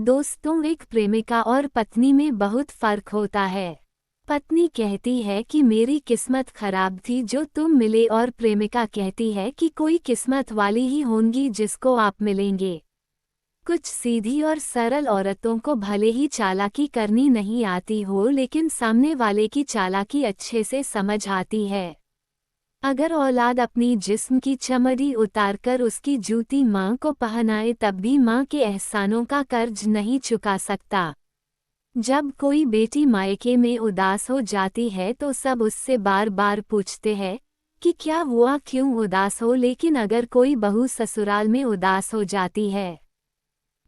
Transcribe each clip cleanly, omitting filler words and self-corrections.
दोस्तों, एक प्रेमिका और पत्नी में बहुत फर्क होता है। पत्नी कहती है कि मेरी किस्मत खराब थी जो तुम मिले, और प्रेमिका कहती है कि कोई किस्मत वाली ही होंगी जिसको आप मिलेंगे। कुछ सीधी और सरल औरतों को भले ही चालाकी करनी नहीं आती हो, लेकिन सामने वाले की चालाकी अच्छे से समझ आती है। अगर औलाद अपनी जिस्म की चमड़ी उतारकर उसकी जूती माँ को पहनाए, तब भी माँ के एहसानों का कर्ज नहीं चुका सकता। जब कोई बेटी मायके में उदास हो जाती है तो सब उससे बार बार पूछते हैं कि क्या हुआ, क्यों उदास हो, लेकिन अगर कोई बहू ससुराल में उदास हो जाती है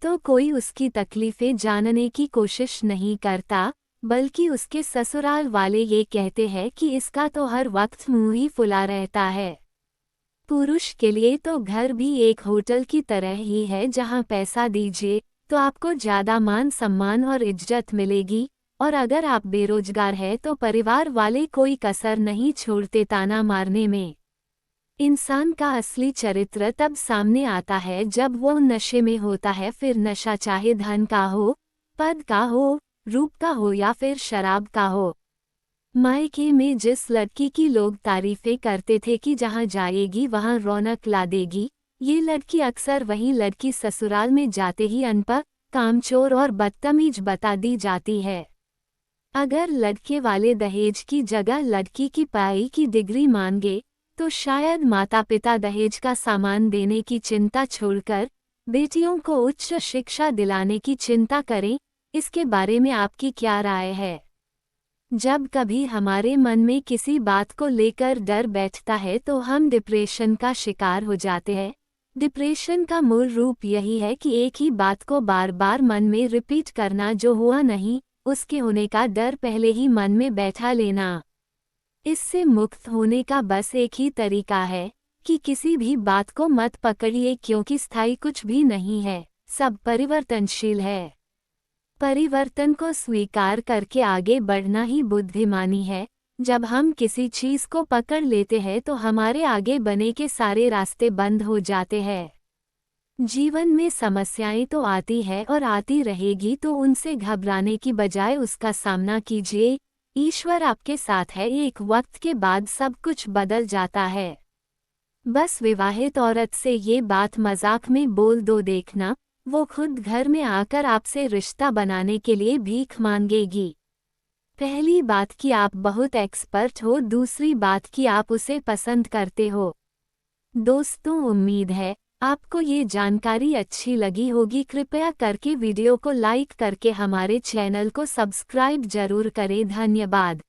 तो कोई उसकी तकलीफें जानने की कोशिश नहीं करता, बल्कि उसके ससुराल वाले ये कहते हैं कि इसका तो हर वक्त मुंह ही फुला रहता है। पुरुष के लिए तो घर भी एक होटल की तरह ही है, जहां पैसा दीजिए तो आपको ज्यादा मान सम्मान और इज्जत मिलेगी, और अगर आप बेरोजगार हैं तो परिवार वाले कोई कसर नहीं छोड़ते ताना मारने में। इंसान का असली चरित्र तब सामने आता है जब वो नशे में होता है, फिर नशा चाहे धन का हो, पद का हो, रूप का हो या फिर शराब का हो। मायके में जिस लड़की की लोग तारीफें करते थे कि जहाँ जाएगी वहाँ रौनक ला देगी, ये लड़की अक्सर वही लड़की ससुराल में जाते ही अनपढ़, कामचोर और बदतमीज बता दी जाती है। अगर लड़के वाले दहेज की जगह लड़की की पढ़ाई की डिग्री मांगे तो शायद माता पिता दहेज का सामान देने की चिंता छोड़कर बेटियों को उच्च शिक्षा दिलाने की चिंता करें। इसके बारे में आपकी क्या राय है? जब कभी हमारे मन में किसी बात को लेकर डर बैठता है तो हम डिप्रेशन का शिकार हो जाते हैं। डिप्रेशन का मूल रूप यही है कि एक ही बात को बार बार मन में रिपीट करना, जो हुआ नहीं उसके होने का डर पहले ही मन में बैठा लेना। इससे मुक्त होने का बस एक ही तरीका है कि किसी भी बात को मत पकड़िए, क्योंकि स्थायी कुछ भी नहीं है, सब परिवर्तनशील है। परिवर्तन को स्वीकार करके आगे बढ़ना ही बुद्धिमानी है। जब हम किसी चीज को पकड़ लेते हैं तो हमारे आगे बने के सारे रास्ते बंद हो जाते हैं। जीवन में समस्याएं तो आती है और आती रहेगी, तो उनसे घबराने की बजाय उसका सामना कीजिए। ईश्वर आपके साथ है, एक वक्त के बाद सब कुछ बदल जाता है। बस विवाहित औरत से ये बात मजाक में बोल दो, देखना वो खुद घर में आकर आपसे रिश्ता बनाने के लिए भीख मांगेगी। पहली बात कि आप बहुत एक्सपर्ट हो, दूसरी बात कि आप उसे पसंद करते हो। दोस्तों, उम्मीद है आपको ये जानकारी अच्छी लगी होगी। कृपया करके वीडियो को लाइक करके हमारे चैनल को सब्सक्राइब जरूर करें। धन्यवाद।